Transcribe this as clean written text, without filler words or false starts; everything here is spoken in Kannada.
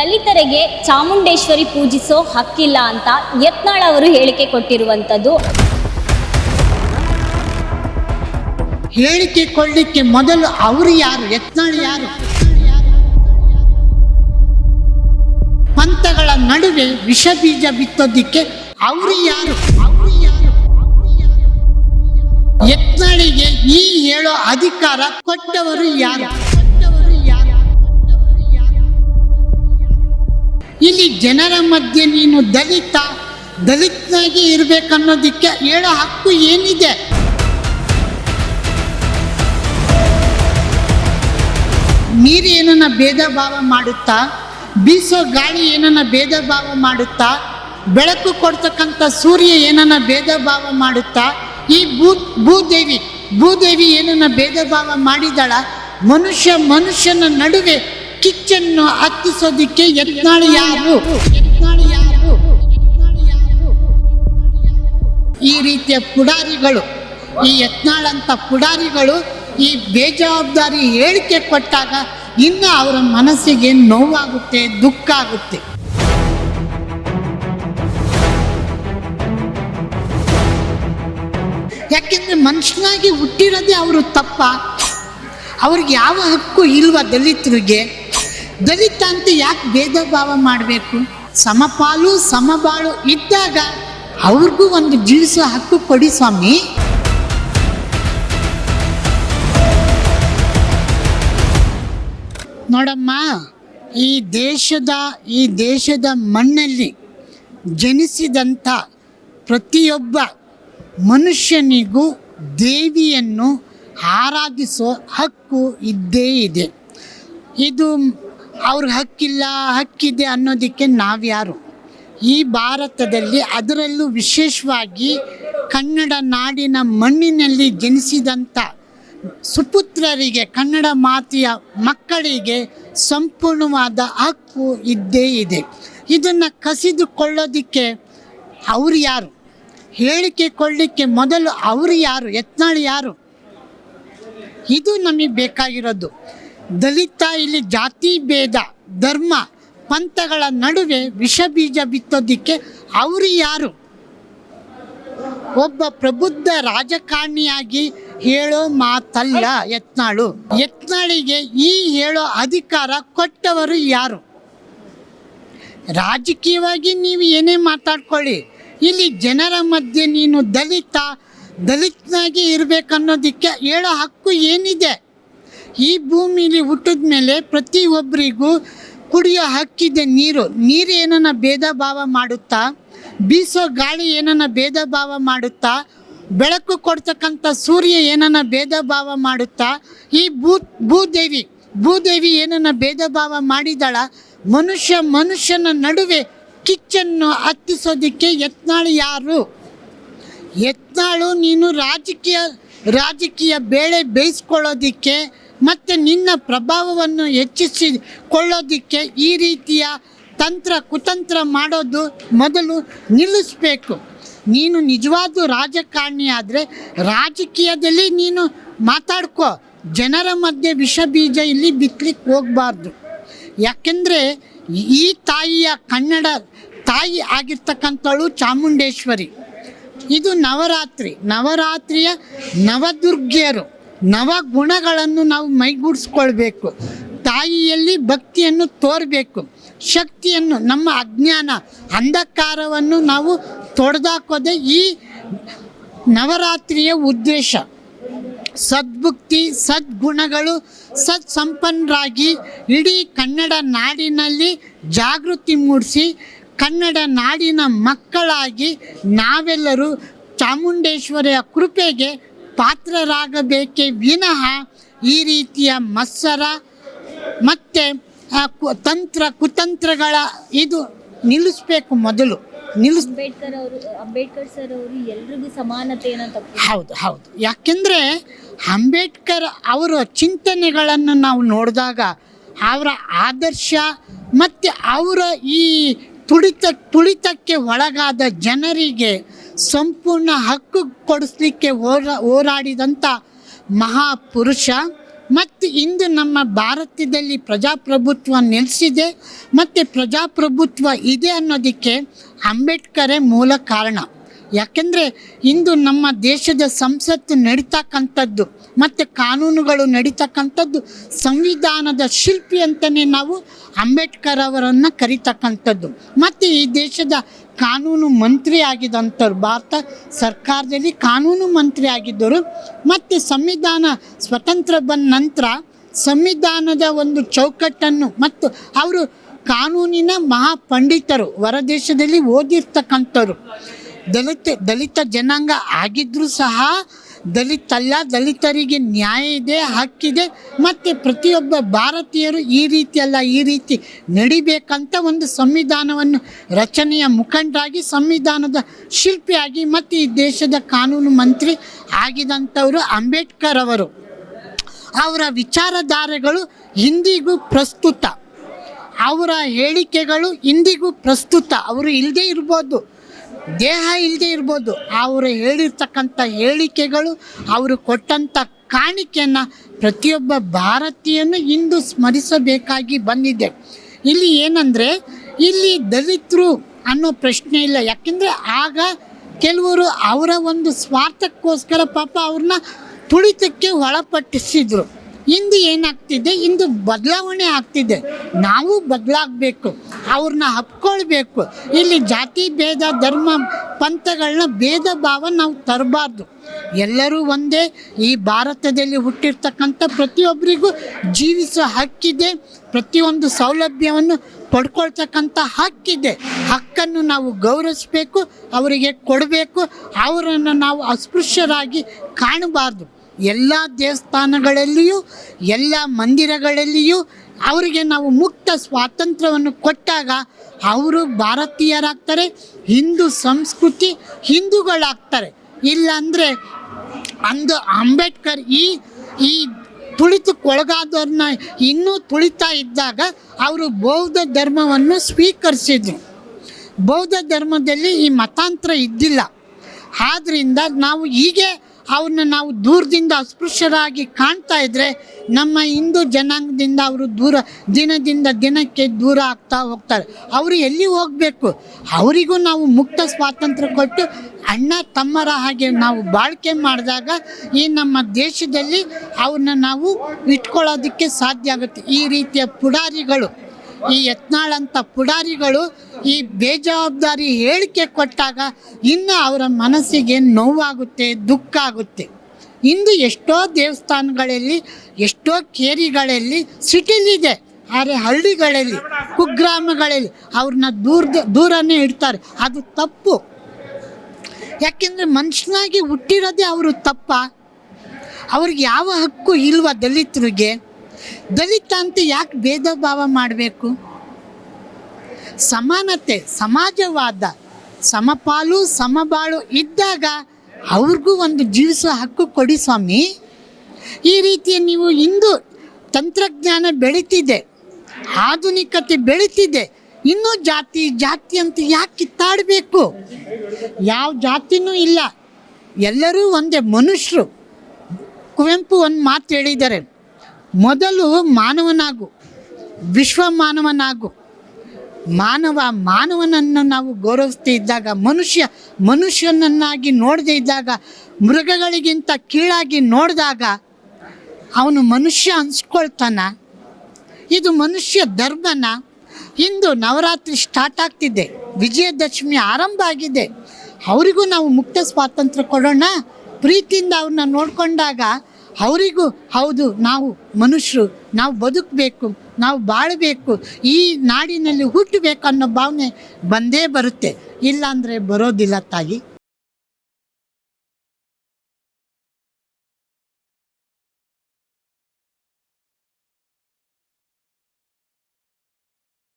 ದಲಿತರಿಗೆ ಚಾಮುಂಡೇಶ್ವರಿ ಪೂಜಿಸೋ ಹಕ್ಕಿಲ್ಲ ಅಂತ ಯತ್ನಾಳ್ ಅವರು ಹೇಳಿಕೆ ಕೊಟ್ಟಿರುವಂಥದ್ದು. ಹೇಳಿಕೆ ಕೊಡಲಿಕ್ಕೆ ಮೊದಲು ಅವರು ಯಾರು? ಯತ್ನಾಳ್ ಯಾರು? ಪಂಥಗಳ ನಡುವೆ ವಿಷ ಬೀಜ ಬಿತ್ತೋದಿಕ್ಕೆ ಅವರು ಯಾರು? ಯತ್ನಾಳಿಗೆ ಈ ಹೇಳೋ ಅಧಿಕಾರ ಕೊಟ್ಟವರು ಯಾರು? ಇಲ್ಲಿ ಜನರ ಮಧ್ಯೆ ನೀನು ದಲಿತನಾಗಿ ಇರಬೇಕನ್ನೋದಕ್ಕೆ ಹೇಳೋ ಹಕ್ಕು ಏನಿದೆ? ನೀರು ಏನನ್ನ ಭೇದ ಭಾವ ಮಾಡುತ್ತಾ? ಬೀಸೋ ಗಾಳಿ ಏನನ್ನ ಭೇದ ಭಾವ ಮಾಡುತ್ತಾ? ಬೆಳಕು ಕೊಡ್ತಕ್ಕಂಥ ಸೂರ್ಯ ಏನನ್ನ ಭೇದ ಭಾವ ಮಾಡುತ್ತಾ? ಈ ಭೂದೇವಿ ಏನನ್ನ ಭೇದ ಭಾವ ಮಾಡಿದಳ? ಮನುಷ್ಯನ ನಡುವೆ ಕಿಚ್ಚನ್ನು ಹತ್ತಿಸೋದಿಕ್ಕೆ ಯತ್ನಾಳ್ ಯಾರು? ಈ ರೀತಿಯ ಪುಡಾರಿಗಳು, ಈ ಯತ್ನಾಳ್ ಅಂತ ಪುಡಾರಿಗಳು ಈ ಬೇಜವಾಬ್ದಾರಿ ಹೇಳಿಕೆ ಕೊಟ್ಟಾಗ ಇನ್ನು ಅವರ ಮನಸ್ಸಿಗೆ ನೋವಾಗುತ್ತೆ, ದುಃಖ ಆಗುತ್ತೆ. ಯಾಕೆಂದ್ರೆ ಮನುಷ್ಯನಾಗಿ ಹುಟ್ಟಿರೋದೇ ಅವರು ತಪ್ಪ? ಅವ್ರಿಗೆ ಯಾವ ಹಕ್ಕು ಇಲ್ವಾ ದಲಿತರಿಗೆ? ದಲಿತ ಅಂತ ಯಾಕೆ ಭೇದ ಭಾವ ಮಾಡಬೇಕು? ಸಮಪಾಲು ಸಮಬಾಳು ಇದ್ದಾಗ ಅವ್ರಿಗೂ ಒಂದು ಜೀವಿಸೋ ಹಕ್ಕು ಕೊಡಿ ಸ್ವಾಮಿ. ನೋಡಮ್ಮ, ಈ ದೇಶದ ಮಣ್ಣಲ್ಲಿ ಜನಿಸಿದಂಥ ಪ್ರತಿಯೊಬ್ಬ ಮನುಷ್ಯನಿಗೂ ದೇವಿಯನ್ನು ಆರಾಧಿಸೋ ಹಕ್ಕು ಇದ್ದೇ ಇದೆ. ಇದು ಅವ್ರಿಗೆ ಹಕ್ಕಿದೆ ಅನ್ನೋದಕ್ಕೆ ನಾವ್ಯಾರು? ಈ ಭಾರತದಲ್ಲಿ, ಅದರಲ್ಲೂ ವಿಶೇಷವಾಗಿ ಕನ್ನಡ ನಾಡಿನ ಮಣ್ಣಿನಲ್ಲಿ ಜನಿಸಿದಂಥ ಸುಪುತ್ರರಿಗೆ, ಕನ್ನಡ ಮಾತೆಯ ಮಕ್ಕಳಿಗೆ ಸಂಪೂರ್ಣವಾದ ಹಕ್ಕು ಇದ್ದೇ ಇದೆ. ಇದನ್ನು ಕಸಿದುಕೊಳ್ಳೋದಕ್ಕೆ ಅವರು ಯಾರು? ಹೇಳಿಕೆ ಕೊಡಲಿಕ್ಕೆ ಮೊದಲು ಅವರು ಯಾರು? ಯತ್ನಾಳ್ ಯಾರು? ಇದು ನಮಗೆ ಬೇಕಾಗಿರೋದು. ದಲಿತ ಇಲ್ಲಿ ಜಾತಿ ಭೇದ, ಧರ್ಮ, ಪಂಥಗಳ ನಡುವೆ ವಿಷ ಬೀಜ ಬಿತ್ತೋದಿಕ್ಕೆ ಅವರು ಯಾರು? ಒಬ್ಬ ಪ್ರಬುದ್ಧ ರಾಜಕಾರಣಿಯಾಗಿ ಹೇಳೋ ಮಾತಲ್ಲ ಯತ್ನಾಳು. ಯತ್ನಾಳಿಗೆ ಈ ಹೇಳೋ ಅಧಿಕಾರ ಕೊಟ್ಟವರು ಯಾರು? ರಾಜಕೀಯವಾಗಿ ನೀವು ಏನೇ ಮಾತಾಡ್ಕೊಳ್ಳಿ, ಇಲ್ಲಿ ಜನರ ಮಧ್ಯೆ ನೀನು ದಲಿತನಾಗಿ ಇರಬೇಕನ್ನೋದಕ್ಕೆ ಹೇಳೋ ಹಕ್ಕು ಏನಿದೆ? ಈ ಭೂಮಿಲಿ ಹುಟ್ಟಿದ ಮೇಲೆ ಪ್ರತಿಯೊಬ್ಬರಿಗೂ ಕುಡಿಯೋ ಹಕ್ಕಿದೆ. ನೀರು ಏನನ್ನ ಭೇದ ಭಾವ ಮಾಡುತ್ತಾ? ಬೀಸೋ ಗಾಳಿ ಏನನ್ನ ಭೇದ ಭಾವ ಮಾಡುತ್ತಾ? ಬೆಳಕು ಕೊಡ್ತಕ್ಕಂಥ ಸೂರ್ಯ ಏನನ್ನ ಭೇದ ಭಾವ ಮಾಡುತ್ತಾ? ಈ ಭೂದೇವಿ ಏನನ್ನ ಭೇದ ಭಾವ ಮಾಡಿದಳ? ಮನುಷ್ಯನ ನಡುವೆ ಕಿಚ್ಚನ್ನು ಹತ್ತಿಸೋದಿಕ್ಕೆ ಯತ್ನಾಳ್ ಯಾರು? ಯತ್ನಾಳು ನೀನು ರಾಜಕೀಯ ಬೇಳೆ ಬೇಯಿಸ್ಕೊಳ್ಳೋದಿಕ್ಕೆ ಮತ್ತು ನಿನ್ನ ಪ್ರಭಾವವನ್ನು ಹೆಚ್ಚಿಸಿಕೊಳ್ಳೋದಿಕ್ಕೆ ಈ ರೀತಿಯ ಕುತಂತ್ರ ಮಾಡೋದು ಮೊದಲು ನಿಲ್ಲಿಸಬೇಕು. ನೀನು ನಿಜವಾದ ರಾಜಕಾರಣಿ ಆದರೆ ತಾಯಿಯಲ್ಲಿ ನೀನು ಮಾತಾಡ್ಕೋ. ಜನರ ಮಧ್ಯೆ ವಿಷ ಬೀಜ ಇಲ್ಲಿ ಬಿತ್ತಲಿಕ್ಕೆ ಹೋಗಬಾರ್ದು. ಯಾಕೆಂದರೆ ಈ ಕನ್ನಡ ತಾಯಿ ಆಗಿರ್ತಕ್ಕಂಥವಳು ಚಾಮುಂಡೇಶ್ವರಿ. ಇದು ನವರಾತ್ರಿಯ ನವದುರ್ಗಿಯರು, ನವಗುಣಗಳನ್ನು ನಾವು ಮೈಗೂಡಿಸ್ಕೊಳ್ಬೇಕು. ತಾಯಿಯಲ್ಲಿ ಭಕ್ತಿಯನ್ನು ತೋರಬೇಕು, ಶಕ್ತಿಯನ್ನು, ನಮ್ಮ ಅಜ್ಞಾನ ಅಂಧಕಾರವನ್ನು ನಾವು ತೊಡೆದಾಕೋದೆ ಈ ನವರಾತ್ರಿಯ ಉದ್ದೇಶ. ಸದ್ಭಕ್ತಿ, ಸದ್ಗುಣಗಳು, ಸಂಪನ್ನರಾಗಿ ಇಡೀ ಕನ್ನಡ ನಾಡಿನಲ್ಲಿ ಜಾಗೃತಿ ಮೂಡಿಸಿ ಕನ್ನಡ ನಾಡಿನ ಮಕ್ಕಳಾಗಿ ನಾವೆಲ್ಲರೂ ಚಾಮುಂಡೇಶ್ವರಿಯ ಕೃಪೆಗೆ ಪಾತ್ರರಾಗಬೇಕೇ ವಿನಃ ಈ ರೀತಿಯ ಮತ್ಸರ ಮತ್ತು ಕುತಂತ್ರಗಳ ಇದು ನಿಲ್ಲಿಸಬೇಕು. ಮೊದಲು ಅಂಬೇಡ್ಕರ್ ಸರ್ ಅವರು ಎಲ್ರಿಗೂ ಸಮಾನತೆಯನ್ನು ಹೌದು. ಯಾಕೆಂದರೆ ಅಂಬೇಡ್ಕರ್ ಅವರ ಚಿಂತನೆಗಳನ್ನು ನಾವು ನೋಡಿದಾಗ ಅವರ ಆದರ್ಶ ಮತ್ತು ಅವರ ಈ ತುಳಿತಕ್ಕೆ ಒಳಗಾದ ಜನರಿಗೆ ಸಂಪೂರ್ಣ ಹಕ್ಕು ಕೊಡಿಸ್ಲಿಕ್ಕೆ ಹೋರಾಡಿದಂಥ ಮಹಾಪುರುಷ ಮತ್ತು ಇಂದು ನಮ್ಮ ಭಾರತದಲ್ಲಿ ಪ್ರಜಾಪ್ರಭುತ್ವ ನೆಲೆಸಿದೆ ಮತ್ತು ಪ್ರಜಾಪ್ರಭುತ್ವ ಇದೆ ಅನ್ನೋದಕ್ಕೆ ಅಂಬೇಡ್ಕರೇ ಮೂಲ ಕಾರಣ. ಯಾಕೆಂದರೆ ಇಂದು ನಮ್ಮ ದೇಶದ ಸಂಸತ್ತು ನಡೀತಕ್ಕಂಥದ್ದು ಮತ್ತು ಕಾನೂನುಗಳು ನಡೀತಕ್ಕಂಥದ್ದು ಸಂವಿಧಾನದ ಶಿಲ್ಪಿ ಅಂತಲೇ ನಾವು ಅಂಬೇಡ್ಕರ್ ಅವರನ್ನು ಕರೀತಕ್ಕಂಥದ್ದು. ಮತ್ತು ಈ ದೇಶದ ಕಾನೂನು ಮಂತ್ರಿ ಆಗಿದ್ದಂಥವ್ರು, ಭಾರತ ಸರ್ಕಾರದಲ್ಲಿ ಕಾನೂನು ಮಂತ್ರಿ ಆಗಿದ್ದರು. ಮತ್ತು ಸಂವಿಧಾನ ಸ್ವತಂತ್ರ ಬಂದ ನಂತರ ಸಂವಿಧಾನದ ಒಂದು ಚೌಕಟ್ಟನ್ನು ಮತ್ತು ಅವರು ಕಾನೂನಿನ ಮಹಾಪಂಡಿತರು, ಹೊರದೇಶದಲ್ಲಿ ಓದಿರ್ತಕ್ಕಂಥವ್ರು. ದಲಿತ ಜನಾಂಗ ಆಗಿದ್ದರೂ ಸಹ ದಲಿತರಿಗೆ ನ್ಯಾಯ ಇದೆ, ಹಕ್ಕಿದೆ ಮತ್ತು ಪ್ರತಿಯೊಬ್ಬ ಭಾರತೀಯರು ಈ ರೀತಿ ನಡಿಬೇಕಂತ ಒಂದು ಸಂವಿಧಾನವನ್ನು ರಚನೆಯ ಮುಖಂಡರಾಗಿ ಸಂವಿಧಾನದ ಶಿಲ್ಪಿಯಾಗಿ ಮತ್ತು ಈ ದೇಶದ ಕಾನೂನು ಮಂತ್ರಿ ಆಗಿದಂಥವರು ಅಂಬೇಡ್ಕರ್ ಅವರು. ಅವರ ವಿಚಾರಧಾರೆಗಳು ಇಂದಿಗೂ ಪ್ರಸ್ತುತ, ಅವರ ಹೇಳಿಕೆಗಳು ಇಂದಿಗೂ ಪ್ರಸ್ತುತ. ಅವರು ಇಲ್ಲದೇ ಇರ್ಬೋದು, ದೇಹ ಇಲ್ಲದೆ ಇರ್ಬೋದು, ಅವರು ಹೇಳಿರ್ತಕ್ಕಂಥ ಹೇಳಿಕೆಗಳು, ಅವರು ಕೊಟ್ಟಂಥ ಕಾಣಿಕೆಯನ್ನು ಪ್ರತಿಯೊಬ್ಬ ಭಾರತೀಯನು ಇಂದು ಸ್ಮರಿಸಬೇಕಾಗಿ ಬಂದಿದೆ. ಇಲ್ಲಿ ಏನಂದರೆ ಇಲ್ಲಿ ದಲಿತರು ಅನ್ನೋ ಪ್ರಶ್ನೆ ಇಲ್ಲ. ಯಾಕೆಂದರೆ ಆಗ ಕೆಲವರು ಅವರ ಒಂದು ಸ್ವಾರ್ಥಕ್ಕೋಸ್ಕರ ಪಾಪ ಅವ್ರನ್ನ ತುಳಿತಕ್ಕೆ ಒಳಪಟ್ಟಿಸಿದ್ರು. ಇಂದು ಏನಾಗ್ತಿದೆ, ಇಂದು ಬದಲಾವಣೆ ಆಗ್ತಿದೆ. ನಾವು ಬದಲಾಗಬೇಕು, ಅವ್ರನ್ನ ಹಪ್ಕೊಳ್ಬೇಕು. ಇಲ್ಲಿ ಜಾತಿ ಭೇದ, ಧರ್ಮ ಪಂಥಗಳನ್ನ ಭೇದ ಭಾವ ನಾವು ತರಬಾರ್ದು. ಎಲ್ಲರೂ ಒಂದೇ. ಈ ಭಾರತದಲ್ಲಿ ಹುಟ್ಟಿರ್ತಕ್ಕಂಥ ಪ್ರತಿಯೊಬ್ಬರಿಗೂ ಜೀವಿಸೋ ಹಕ್ಕಿದೆ, ಪ್ರತಿಯೊಂದು ಸೌಲಭ್ಯವನ್ನು ಪಡ್ಕೊಳ್ತಕ್ಕಂಥ ಹಕ್ಕಿದೆ. ಹಕ್ಕನ್ನು ನಾವು ಗೌರವಿಸಬೇಕು, ಅವರಿಗೆ ಕೊಡಬೇಕು. ಅವರನ್ನು ನಾವು ಅಸ್ಪೃಶ್ಯರಾಗಿ ಕಾಣಬಾರ್ದು. ಎಲ್ಲ ದೇವಸ್ಥಾನಗಳಲ್ಲಿಯೂ ಎಲ್ಲ ಮಂದಿರಗಳಲ್ಲಿಯೂ ಅವರಿಗೆ ನಾವು ಮುಕ್ತ ಸ್ವಾತಂತ್ರ್ಯವನ್ನು ಕೊಟ್ಟಾಗ ಅವರು ಭಾರತೀಯರಾಗ್ತಾರೆ, ಹಿಂದೂ ಸಂಸ್ಕೃತಿ ಹಿಂದೂಗಳಾಗ್ತಾರೆ. ಇಲ್ಲಾಂದರೆ ಅಂದು ಅಂಬೇಡ್ಕರ್ ಈ ತುಳಿತಕ್ಕೊಳಗಾದವ್ರನ್ನ ಇನ್ನೂ ತುಳಿತಾ ಇದ್ದಾಗ ಅವರು ಬೌದ್ಧ ಧರ್ಮವನ್ನು ಸ್ವೀಕರಿಸಿದ್ರು. ಬೌದ್ಧ ಧರ್ಮದಲ್ಲಿ ಈ ಮತಾಂತರ ಇದ್ದಿಲ್ಲ. ಆದ್ದರಿಂದ ನಾವು ಹೀಗೆ ಅವ್ರನ್ನ ನಾವು ದೂರದಿಂದ ಅಸ್ಪೃಶ್ಯರಾಗಿ ಕಾಣ್ತಾ ಇದ್ದರೆ ನಮ್ಮ ಹಿಂದೂ ಜನಾಂಗದಿಂದ ಅವರು ದಿನದಿಂದ ದಿನಕ್ಕೆ ದೂರ ಆಗ್ತಾ ಹೋಗ್ತಾರೆ. ಅವರು ಎಲ್ಲಿ ಹೋಗಬೇಕು? ಅವರಿಗೂ ನಾವು ಮುಕ್ತ ಸ್ವಾತಂತ್ರ್ಯ ಕೊಟ್ಟು ಅಣ್ಣ ತಮ್ಮರ ಹಾಗೆ ನಾವು ಬಾಳ್ಕೆ ಮಾಡಿದಾಗ ಈ ನಮ್ಮ ದೇಶದಲ್ಲಿ ಅವ್ರನ್ನ ನಾವು ಇಟ್ಕೊಳ್ಳೋದಕ್ಕೆ ಸಾಧ್ಯ ಆಗುತ್ತೆ. ಈ ರೀತಿಯ ಪುಡಾರಿಗಳು, ಈ ಯತ್ನಾಳಂಥ ಪುಡಾರಿಗಳು ಈ ಬೇಜವಾಬ್ದಾರಿ ಹೇಳಿಕೆ ಕೊಟ್ಟಾಗ ಇನ್ನು ಅವರ ಮನಸ್ಸಿಗೆ ನೋವಾಗುತ್ತೆ, ದುಃಖ ಆಗುತ್ತೆ. ಇಂದು ಎಷ್ಟೋ ದೇವಸ್ಥಾನಗಳಲ್ಲಿ, ಎಷ್ಟೋ ಕೇರಿಗಳಲ್ಲಿ ಸಿಟಿಲಿದೆ, ಆದರೆ ಹಳ್ಳಿಗಳಲ್ಲಿ, ಕುಗ್ರಾಮಗಳಲ್ಲಿ ಅವ್ರನ್ನ ದೂರನೇ ಇಡ್ತಾರೆ. ಅದು ತಪ್ಪು. ಯಾಕೆಂದರೆ ಮನುಷ್ಯನಾಗಿ ಹುಟ್ಟಿರೋದೇ ಅವರು ತಪ್ಪ. ಅವ್ರಿಗೆ ಯಾವ ಹಕ್ಕು ಇಲ್ವ ದಲಿತರಿಗೆ? ದಲಿತ ಅಂತ ಯಾಕೆ ಭೇದ ಭಾವ ಮಾಡಬೇಕು? ಸಮಾನತೆ, ಸಮಾಜವಾದ, ಸಮಪಾಲು ಸಮಬಾಳು ಇದ್ದಾಗ ಅವ್ರಿಗೂ ಒಂದು ಜೀವಿಸುವ ಹಕ್ಕು ಕೊಡಿ ಸ್ವಾಮಿ. ಈ ರೀತಿಯ ನೀವು ಇಂದು ತಂತ್ರಜ್ಞಾನ ಬೆಳೀತಿದೆ, ಆಧುನಿಕತೆ ಬೆಳೀತಿದೆ, ಇನ್ನೂ ಜಾತಿ ಅಂತ ಯಾಕೆ ಕಿತ್ತಾಡಬೇಕು? ಯಾವ ಜಾತಿನೂ ಇಲ್ಲ, ಎಲ್ಲರೂ ಒಂದೇ ಮನುಷ್ಯರು. ಕುವೆಂಪು ಒಂದು ಮಾತು ಹೇಳಿದ್ದಾರೆ, ಮೊದಲು ಮಾನವನಾಗು, ವಿಶ್ವ ಮಾನವನಾಗು. ಮಾನವನನ್ನು ನಾವು ಗೌರವಿಸ್ತಾ ಇದ್ದಾಗ, ಮನುಷ್ಯನನ್ನಾಗಿ ನೋಡದೇ ಇದ್ದಾಗ, ಮೃಗಗಳಿಗಿಂತ ಕೀಳಾಗಿ ನೋಡಿದಾಗ ಅವನು ಮನುಷ್ಯ ಅನ್ಸ್ಕೊಳ್ತಾನ? ಇದು ಮನುಷ್ಯ ಧರ್ಮನ? ಇಂದು ನವರಾತ್ರಿ ಸ್ಟಾರ್ಟ್ ಆಗ್ತಿದೆ, ವಿಜಯದಶಮಿ ಆರಂಭ ಆಗಿದೆ. ಅವರಿಗೂ ನಾವು ಮುಕ್ತ ಸ್ವಾತಂತ್ರ್ಯ ಕೊಡೋಣ. ಪ್ರೀತಿಯಿಂದ ಅವ್ರನ್ನ ನೋಡಿಕೊಂಡಾಗ ಅವರಿಗೂ ಹೌದು, ನಾವು ಮನುಷ್ಯರು, ನಾವು ಬದುಕಬೇಕು, ನಾವು ಬಾಳಬೇಕು, ಈ ನಾಡಿನಲ್ಲಿ ಹುಟ್ಟಬೇಕು ಅನ್ನೋ ಭಾವನೆ ಬಂದೇ ಬರುತ್ತೆ. ಇಲ್ಲಾಂದರೆ ಬರೋದಿಲ್ಲ ತಾಯಿ.